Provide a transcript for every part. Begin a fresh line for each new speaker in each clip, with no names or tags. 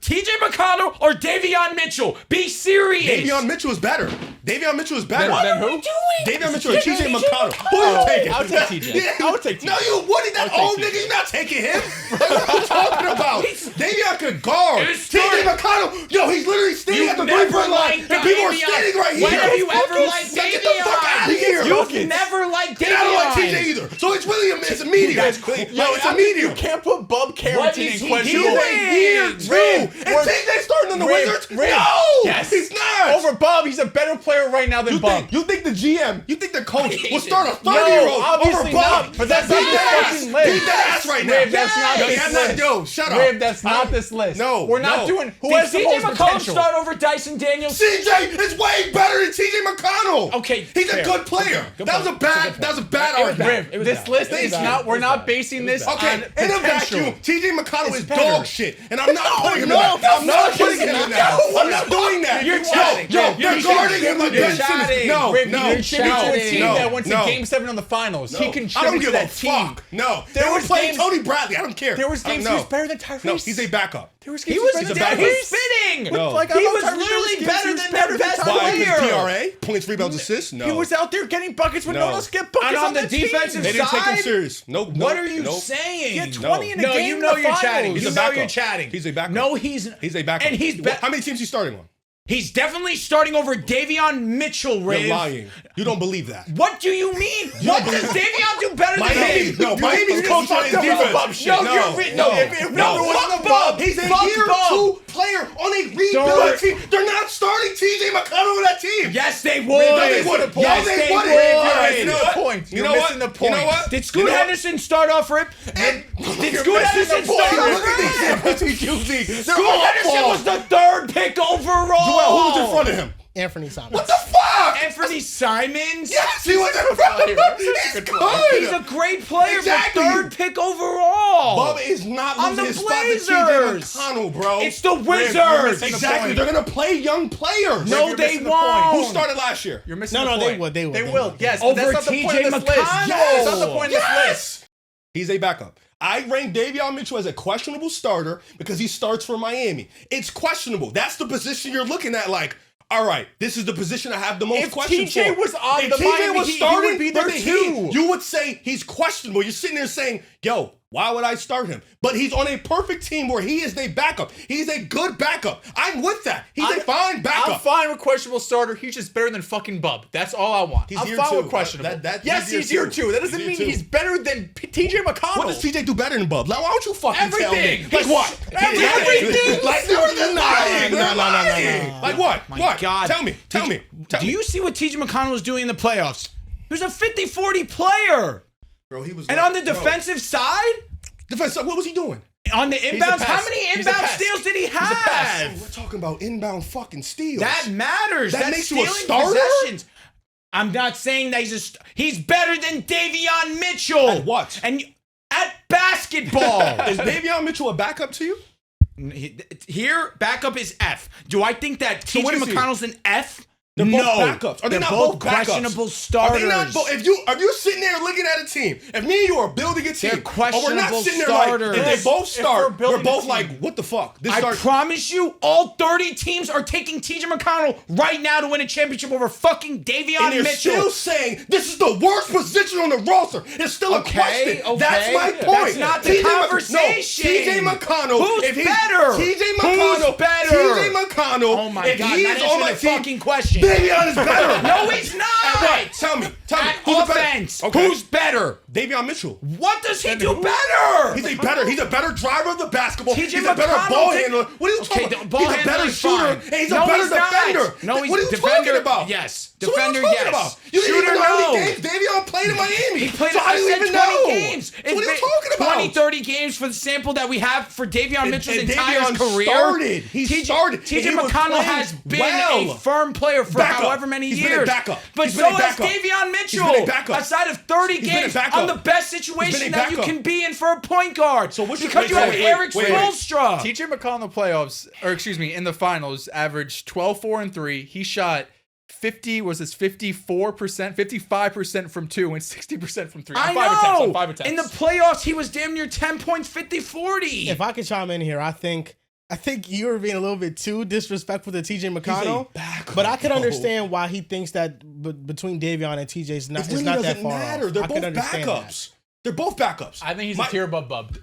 TJ McConnell or Davion Mitchell? Be serious.
Davion Mitchell is better. Davion Mitchell is better.
Than who?
Davion Mitchell and TJ McConnell. Who are you taking?
I'll take TJ.
Yeah.
I would take TJ.
No, you wouldn't. That old nigga, you're not taking him. What are you talking about? Davion could guard. TJ McConnell, yo, he's literally standing at the three-point line, and people are standing right here.
When have you ever liked Davion?
Get the fuck out of here.
You've never liked Davion.
And I don't like TJ either. So it's really it's a medium. It's a medium.
You can't put Bub
What
Carrington
is
in
he
question.
doing?
Here too. And TJ starting on the Wizards? No,
Yes.
he's not.
Over Bub, he's a better player right now than Bub.
You think the GM, you think the coach will start a
No,
30-year-old over
obviously
Bub?
not. But that's not this fucking list.
Beat that ass right now.
Rib, that's not
Yo,
this
that's not-
list.
Yo, shut up.
Rib, that's not this list.
No,
we're not doing. Who
Did
has the
CJ
most
McCollum
potential?
start over Dyson Daniels?
CJ is way better than TJ McConnell.
Okay,
he's
fair.
a good player. That was a bad argument.
Rib,
It was
this
bad.
list
It was
is
bad.
not.
It
We're
was
not
bad.
basing this
Okay,
on
in a
potential.
vacuum, TJ McConnell is
better.
dog shit, and I'm not putting him in that. I'm not putting him in that. I'm not doing that.
You're chatting.
You're guarding him like
You're
Ben Simmons.
chatting.
No,
Rib,
no,
you contribute to a team
no,
that went to
no.
Game 7 on the finals. He
I
contributed
don't
to
give a
that team.
fuck. No,
There
they were
was
playing
games-
Tony Bradley. I don't care.
There was games he was better than Tyrese.
No, he's a backup.
There was
He
games
was
he was better
backup.
than
he's spitting.
No.
Like,
He
I
was
thought Tyrese
literally
games
better
he was
than
better
their best
Tyrese.
Why?
player.
His PRA, points, rebounds, assists. No,
He was out there getting buckets when no
No.
one else get buckets
And on the
that team.
defensive
They didn't take him
side?
serious. Nope.
What are you
nope.
saying?
He had 20 in a
No,
game
you
in
know
the
you're
finals.
chatting.
He's
You
a
know
backup.
you're chatting.
He's a backup.
No, he's
a backup.
And he's
How many teams he's starting on?
He's definitely starting over Davion Mitchell, Riv.
You're lying. You don't believe that.
What do you mean? What does Davion do better than
Miami.
him?
No, Miami's coach on his defense.
No,
No,
you're
no,
if
no.
no,
Fuck
fuck
Bub. He's a
Fuck
year
Bub.
2 player on a rebuild
Don't-
team. They're not starting TJ McConnell on that team.
Yes, they would.
No, they wouldn't.
Yes,
No, they
they
wouldn't.
would.
You know
the
what?
point.
You
You're
know
missing
what?
the point.
You know what?
Did Scoot Henderson start off Rip? Did Scoot Henderson start
Look at these
off Rip?
samples he's using. They're
Scoot Henderson
awful.
was the 3rd pick overall.
Joel, who was in front of him?
Anthony Simons.
What the fuck?
Anthony Simons?
Yes, he was in front of him. He's good.
He's a great player,
Exactly.
but 3rd pick overall.
Bub is not
On
losing
the
his spot to
Blazers.
TJ McConnell, bro.
It's the
you're
Wizards.
missing the
Exactly.
point.
They're gonna play young players.
No,
You're
they
missing the point.
won't.
Who started last year?
You're missing
No,
the
no,
point.
they would.
They will. Yes, but
Over
that's not the point
TJ
of this list.
McConnell.
Yes, that's not the point of this list.
He's a backup. I rank Davion Mitchell as a questionable starter because he starts for Miami. It's questionable. That's the position you're looking at. Like, all right, this is the position I have the most
If
questions for.
TJ was on
if
the
TJ
Miami
was
Heat, he
starting
would be there
for the
too.
Heat, you would say he's questionable. You're sitting there saying, yo, why would I start him? But he's on a perfect team where he is a backup. He's a good backup. I'm with that. He's a fine backup.
I'm fine with questionable starter. He's just better than fucking Bub. That's all I want.
He's
I'm
year
fine
two.
with questionable.
he's
Yes, he's
year
year
two.
2. That doesn't
He's
mean
year two.
he's better than TJ McConnell.
What does TJ do better than Bub? Like, why don't you fucking tell me?
Everything.
Like what?
Everything.
Like they're denying.
No,
They're
no, no, no,
lying.
no.
Like what?
My
What?
God.
Tell me. Tell me.
Do you see what TJ McConnell was doing in the playoffs? He was a 50-40 player.
Bro, he was.
And on the defensive side,
defense, what was he doing?
on the inbounds, how
pest.
many
He's a
inbound
pest.
steals did he
a pest.
have?
We're talking about inbound fucking steals.
That matters.
That
That's
makes you a
stealing
starter?
possessions. I'm not saying that he's better than Davion Mitchell.
At what?
And at basketball.
Is Davion Mitchell a backup to you?
Here, backup is F. Do I think that
So what
TJ
is he?
McConnell's an F?
They're
no.
both backups. Are they
They're
not
both
both backups?
questionable starters.
Are they not both? If you're sitting there looking at a team, if me and you are building a team,
They're questionable
we're not sitting there
starters.
like, if they both
If
start,
we're building
we're both
a team.
like, what the fuck? This
I
starts.
promise you, all 30 teams are taking TJ McConnell right now to win a championship over fucking Davion
And they're
Mitchell.
still saying this is the worst position on the roster. It's still a question. That's my point.
That's not the conversation.
TJ McConnell.
Who's
if he's-
better?
TJ McConnell.
Who's better?
TJ McConnell.
Oh my
if
God,
he
not
is on
answering
my
the
team,
fucking question.
Davion is better.
No, he's not.
At what? Tell me.
At
Who's the better?
offense,
Okay.
who's better?
Davion Mitchell.
What does he do better?
He's a better driver of the basketball.
TJ
He's a better
McConnell
ball
did-
handler. What are you
Okay,
talking
the
about?
ball
He's a
handler
better
is
shooter.
fine.
And he's
No,
a better
he's not.
defender.
No, he's
what are you
defender.
talking about?
Yes.
So what are you
Defender,
talking
yes.
about? You didn't
Shooter,
even know how
no.
many games Davion played in Miami.
He played
so how do you
I said
even
20
know?
games.
So what are you talking about?
20, 30 games for the sample that we have for Davion Mitchell's
and
entire
Davion
career.
started. He started. And
TJ
he was
McConnell
playing
has been
well.
a firm player for
Backup.
however many
He's
years.
been a backup.
But
He's
so
been a
has
backup.
Davion Mitchell.
He's been a backup.
Outside of 30
He's been a
games
backup.
on the best
He's been
situation
a
that you
backup.
can be in for a point guard.
So what's your-
because you have
wait,
Eric
wait.
Spoelstra.
TJ McConnell in the playoffs, or excuse me, in the finals, averaged 12, 4, and 3. He shot 55% from 2 and 60% from 3.
I
On 5 attempts,
know.
on 5 attempts.
In the playoffs, he was damn near 10 points, 50-40.
If I could chime in here, I think I think you were being a little bit too disrespectful to TJ McConnell.
backup,
But I can
bro.
understand why he thinks that between Davion and TJ is not,
It
it's
really
not that
doesn't
far
matter.
off.
They're
I
both
can understand
backups. They're both backups.
I think he's a tier above Bub.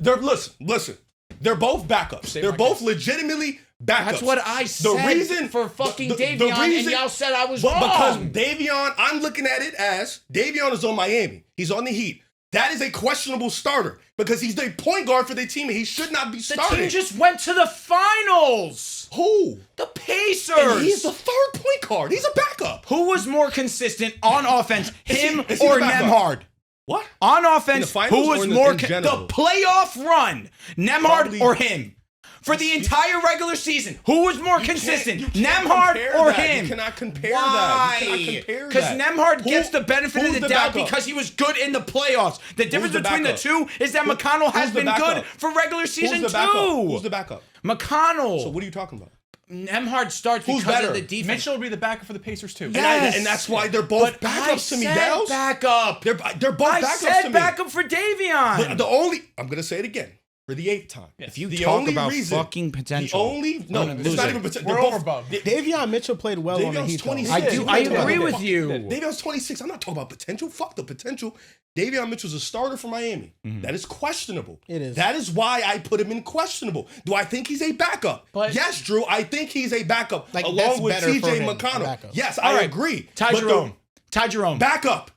Listen. They're both backups. They're
my
both legitimately backups.
That's what I said for fucking Davion, and y'all said I was wrong.
Because Davion, I'm looking at it as Davion is on Miami. He's on the Heat. That is a questionable starter because he's the point guard for their team and he should not be
the
starting.
team just went to the finals.
Who?
The Pacers.
And he's the third point guard. He's a backup.
Who was more consistent on offense, him
is he
or
the backup?
Nemhard?
What?
On offense,
finals
who
or
was
in the-
more
in
the
general?
playoff run, Nemhard
Probably-
or him? For the entire regular season, who was more consistent,
You can't
Nemhard
compare
or
that.
him?
You cannot compare
Why?
that. You cannot compare
Because
that.
Nemhard gets the benefit of
who's
the
the
doubt
backup?
because he was good in the playoffs. The difference
the
between the
backup?
two is that McConnell has
who's the
been
backup?
good for regular season
Who's the backup?
too.
Who's the backup?
McConnell.
So what are you talking about?
Nemhard starts
Who's
because
better?
of the defense.
Mitchell would be the backup for the Pacers too.
Yes.
And that's why they're both
But
backups to me,
I said
Dales.
backup.
They're both
I
backups
said
to me.
backup for Davion.
I'm gonna say it again for the 8th time.
If you
The
talk
only
about
reason-
fucking potential,
The only no,
I'm gonna
it's
lose
not
it.
even potential.
We're
They're
over
both-
Bub.
Davion Mitchell played well on the
Davion's
Heat. though.
26.
I
You
agree
talking
with
about-
you.
Davion's 26. I'm not talking about potential. Fuck the potential. Davion Mitchell's a starter for Miami. That is questionable.
It is.
That is why I put him in questionable. Do I think he's a backup?
But-
yes, Drew. I think he's a backup
Like, that's
along with
better for
TJ
him, a
McConnell.
backup.
Yes,
All
I
right.
agree.
Ty
But the
Jerome. Ty Jerome.
Backup.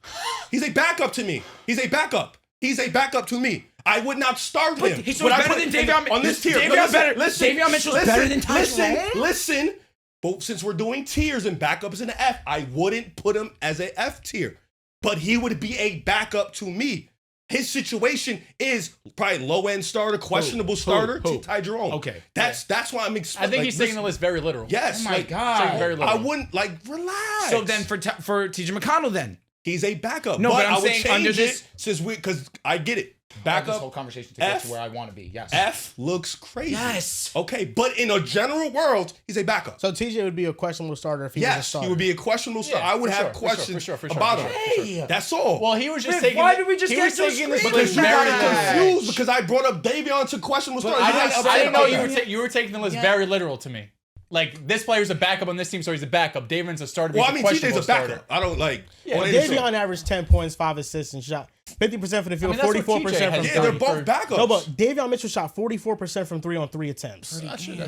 He's a backup to me. He's a backup. He's a backup to me. I would not start him.
he's
Would I
better
put
than
him
Davion-
on this tier.
Davion
Listen,
better-
listen,
Davion Mitchell's
listen,
better than Ty
listen,
Jerome?
listen. But since we're doing tiers and backups in the F, I wouldn't put him as a F tier. But he would be a backup to me. His situation is probably low end starter, questionable starter.
Who?
Ty Jerome.
Okay.
That's why I'm.
I think he's taking the list very literal.
Yes.
Oh my God.
Taking very literal.
I wouldn't
Oh.
relax.
So then for TJ McConnell then.
he's a backup.
No, but I'm
I would
saying
change
under this-
it since because I get it.
This
Backup
whole conversation to
F,
get to where I want to be. Yes.
F looks crazy.
Yes.
Okay, but in a general world, he's a backup.
So TJ would be a questionable starter if he was a
Yes,
starter.
he would be a questionable starter.
Yeah,
I would
for
have
sure, for
questions
sure, for sure,
about
for
him.
sure,
for sure.
That's all.
Well, he was just
Rick,
taking.
why did we just
he
get
was
so
taking this
screaming
list
because you
very
got
Relax.
confused because I brought up Davion to questionable starter.
I
You got
didn't
upset
know
about
you
that.
were taking the list very literal to me. Like this player's a backup on this team, so he's a backup. Davion's a starter.
Well,
he's
I mean,
questionable
TJ's a backup.
starter.
I don't like.
Yeah,
on
but
any show.
Davion averaged 10 points, 5 assists, and shot 50% from the field,
I mean, that's what
44%
TJ
from
has
Yeah, they're
three.
both backups.
No, but Davion Mitchell shot 44% from 3-on-3 attempts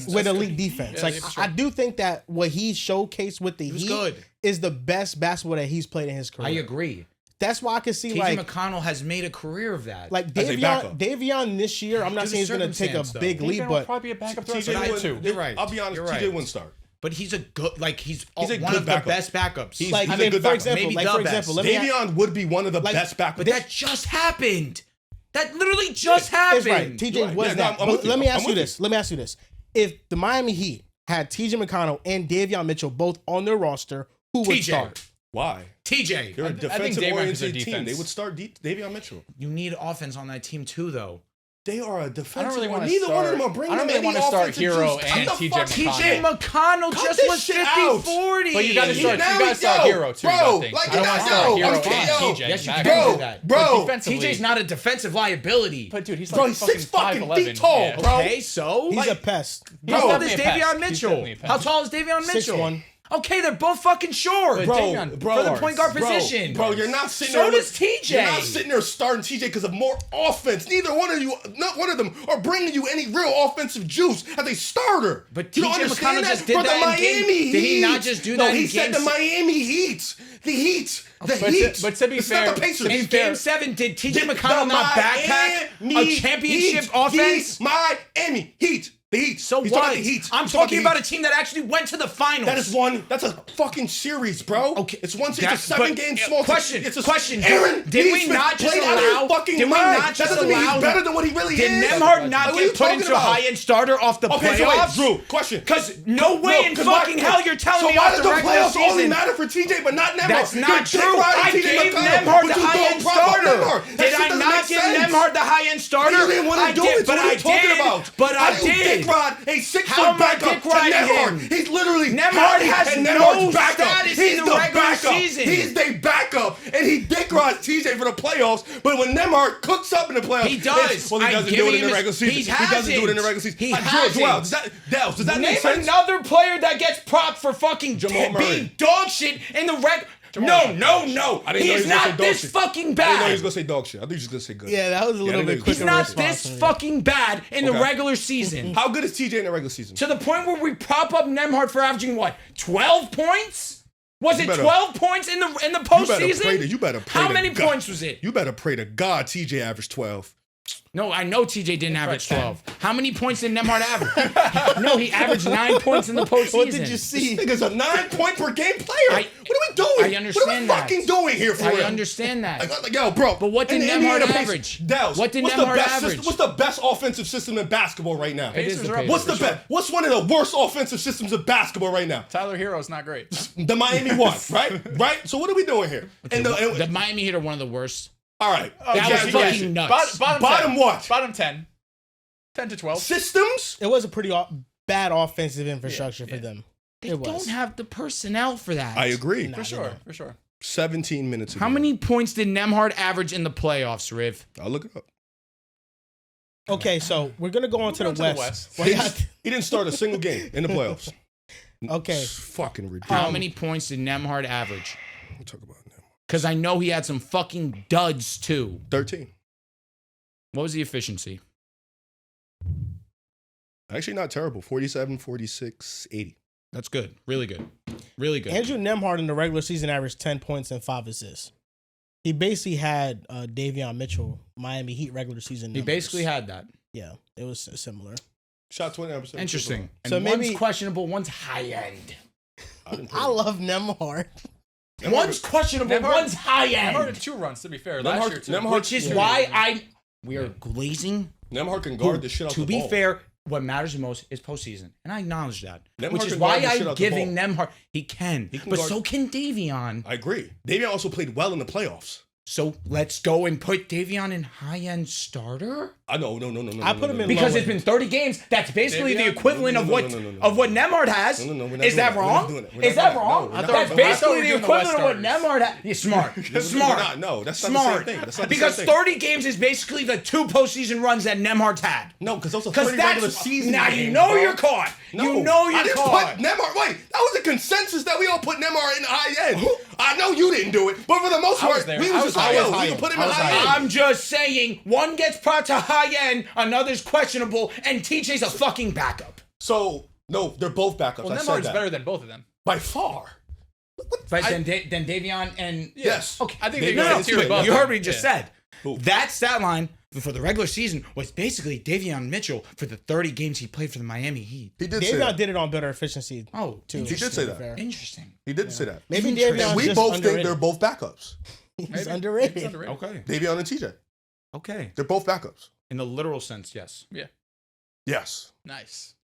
with elite defense. Like I do think that what he showcased with the
was
Heat
good.
is the best basketball that he's played in his
I
career.
agree.
That's why I can see
TJ
like
McConnell has made a career of that.
As a backup.
Davion this year. I'm not
Because
saying he's
of
going to take a
circumstance,
big
though.
leap,
Davion will
but
probably be a backup the rest
TJ
of the night
wouldn't.
too.
You're right.
I'll be honest.
You're
TJ
right.
wouldn't start.
but he's a good, like he's
a
one
good
of the
backup.
best backups.
He's
like
a
I mean,
good
for
backup.
example,
Maybe
like
the
for
best.
example, let me
Davion would be one of the
like-
best backups.
but that just happened. That literally just
It's
happened.
right. TJ
Right.
was
Yeah, no,
that.
I'm
But
with you.
let me
I'm
ask you
with
this. Let me ask you this. If the Miami Heat had TJ McConnell and Davion Mitchell both on their roster, who would
TJ.
start?
Why?
TJ,
They're a
think
defensive
Davion
oriented
is their
team. They
defense.
would start Davion Mitchell.
you need offense on that team too, though.
They are a defensive.
really wanna
Neither one of them
start-
are bringing
I don't
them
really
any
wanna start
offensive
Hero
juice.
and
Cut the
TJ
fuck-
TJ McConnell
Cut
just
this
was
shit
50-40.
But you got to
He-
start.
now
You got
he-
to start
yo,
Hero too.
bro,
I think.
like,
I don't want to
yo,
start Hero
I'm
and
kidding, yo.
TJ.
Yes, you
back
can
up.
do that.
Bro,
But defensively,
TJ's not a defensive liability.
But dude, he's
Bro,
like
he's 6 fucking
5'11".
feet tall,
Yeah.
bro.
Okay, so
He's a pest.
how tall
definitely
is
a pest.
Davion
He's
Mitchell?
definitely a pest.
How tall is Davion Mitchell?
6'1".
Okay, they're both fucking short.
But
Bro,
Davion-
bro,
for the point guard
bro,
position.
Bro, you're not sitting
So
there.
does TJ.
You're not sitting there starting TJ because of more offense. Neither one of you, not one of them, are bringing you any real offensive juice as a starter.
But
you don't
TJ
understand
McConnell
that?
just did
For the
that in game-
Miami
did he not
Heat.
just do
No,
that
he
in
said
game
the Miami Heat. The Heat. The
But
Heat.
to be
it's
fair-
not the Pacers.
to be
In
fair-
Game 7, did TJ
The
McConnell not backpack
Miami
a championship
Heat.
offense?
Heat. Miami Heat. The Heat.
So
He's
what?
talking about the Heat.
I'm
He's
talking about
the
a team that actually went to the finals.
That is one. That's a fucking series, bro.
Okay,
it's one. It's a
that's-
7-game
but,
small.
question.
It's a
Question.
Aaron,
Did we
Neesmith
not just
played out of his
allow?
fucking
Did we
mind.
not just
That doesn't mean
allow?
he's better than what he really
Did
is.
Nemhard not
Like, what are
get
you
put
talking
into a
about?
high-end starter off the
Okay, so wait,
playoffs?
Drew, question.
Because no way in
'cause
fucking
why-
hell you're telling
so
me
why
off
does
the
the
regular
playoffs only
season.
matter for TJ but not Nemhard?
That's not
You're
true.
dick riding
I
TJ
gave
McConnell,
Nemhard
but
the
you don't
high-end
prop up
starter.
Nemhard. That
Did
shit
I
doesn't
not
make
give
sense.
Nemhard the high-end starter?
You didn't want
I
to do
did,
it.
but
So what are
I
you talking
did.
about?
But
How
I
do you
did.
Dick Rod, a 6
How
foot
am I
backup
dick
to
riding
Nembhard.
him?
He's literally
Nembhard
Harry
has
and
no
Nembhard's backup.
status
He's
in the regular
backup.
season.
He's the backup, and he dick rods TJ for the playoffs. But when Nembhard cooks up in the playoffs,
He does.
Well, he
I'm
doesn't do
giving
it in the
him
regular
his-
season.
he
doesn't do it in the
hasn't.
regular season.
He
Joel,
hasn't.
does that
Name
make sense?
another player that gets propped for fucking
Jamal Murray.
being dog shit in the reg. No.
I didn't know he
He's
was gonna say
not
dog
this
shit.
fucking
I didn't know he
bad.
was gonna say dog shit. I think he was gonna say good.
Yeah, that was a little bit quicker.
He's not
response
this
for me.
fucking bad in the
Okay.
regular season.
How good is TJ in the regular season?
To the point where we prop up Nembhard for averaging what? 12 points? Was it
better-
12 points in the
You
postseason?
better pray
How
to
many
God.
points was it?
You better pray to God TJ averaged 12.
No, I know TJ didn't average
10.
12. How many points did Nembhard average? No, he averaged 9 points in the postseason.
What did you see?
This nigga's a 9-point per game player.
I-
What are we doing?
I understand
What are we
that.
fucking doing here for
I
real?
understand that.
Like, yo, bro.
But what did
in the
Nembhard
Indiana Pacers-
average?
Dallas,
What did
what's
Nembhard
the best
average?
What's the best offensive system in basketball right now?
It is
Pacers
the
are up.
Pacers.
What's the
For sure.
best? What's one of the worst offensive systems of basketball right now?
Tyler Hero's not great.
The Miami one, right? Right? So what are we doing here? And
The Miami Heat are one of the worst.
all right.
That was
Exactly.
fucking nuts.
Bottom
Bottom
10.
what?
Bottom 10. 10 to 12.
Systems?
It was a pretty bad offensive infrastructure for them.
They
It was.
don't have the personnel for that.
I agree.
Nah,
For
they
sure.
don't.
For sure.
17 minutes ago.
How many points did Nembhard average in the playoffs, Riv?
I'll look it up.
Okay, so we're gonna go on to the
We'll go to the
West.
West.
Well, yeah,
He didn't start a single game in the playoffs.
Okay.
It's fucking ridiculous.
How many points did Nembhard average?
We'll talk about it now.
Because I know he had some fucking duds too.
13.
What was the efficiency?
Actually, not terrible. 47, 46, 80.
That's good. Really good. Really good.
Andrew Nembhard in the regular season averaged 10 points and 5 assists. He basically had Davion Mitchell, Miami Heat regular season
He
numbers.
basically had that.
Yeah, it was similar.
Shot 29%.
Interesting. And
So maybe-
one's questionable, one's high end.
I love Nembhard.
One's questionable,
Nembhard-
one's high
Nembhard
end.
had 2 runs, to be fair.
Nembhard-
Last year, too.
Nembhard-
Which is
Yeah.
why we are glazing.
Nembhard can guard the shit out
To
the
be
ball.
fair, what matters the most is postseason. And I acknowledge that.
Nembhard
Which is
can
why
guard the shit
I'm
out the
giving
ball.
Nembhard. He can.
He can
But
guard-
so can Davion.
I agree. Davion also played well in the playoffs.
So let's go and put Davion in high-end starter?
No.
I put him in
Because
low
it's been 30 games. That's basically the
Davion?
equivalent
No,
of
no,
what
no, no, no,
of what
no.
Nembhard has.
No, we're not
Is
doing
that
that. We're
wrong?
not doing it. We're
Is
not
that
doing it.
wrong?
No, we're not
That's
doing it.
I thought we
basically
were
the
doing the West
equivalent of what
starters.
Nembhard has. You're smart.
We're
Smart.
not. No, that's not
Smart.
the same thing. That's not the
Because
same thing.
30 games is basically the 2 postseason runs that Nembhard's had.
No, because those are
Because
30 regular
that's
season
now
games,
you know
bro.
you're caught.
No,
You know
I
you're
didn't
caught.
put Nembhard. Wait, that was a consensus that we all put Nembhard in high end. I know you didn't do it, but for the most
I was
part,
there.
we
I
was
was
just like,
high
yo,
end.
we can put him
I
in
was
high
high
end.
I'm just saying, one gets propped to high end, another's questionable, and TJ's a fucking backup.
So, no, they're both backups.
Well,
I said
Nembhard's
that.
better than both of them.
By far.
But then Davion and
Yes.
Okay.
I think
Davion
they're
is
tier
good.
above
You
them.
heard what he just
Yeah.
said.
Who?
That stat line for the regular season was basically Davion Mitchell for the 30 games he played for the Miami Heat.
He did say
Davion
that.
did it on better efficiency
Oh,
too.
He did say that.
Fair.
interesting.
He did say that.
Maybe
Interesting.
Davion's
We
just
both
underrated.
think they're both backups.
He's
Maybe.
underrated.
He's underrated.
Okay.
Davion and TJ.
Okay.
They're both backups.
In the literal sense, yes.
Yeah.
Yes.
Nice.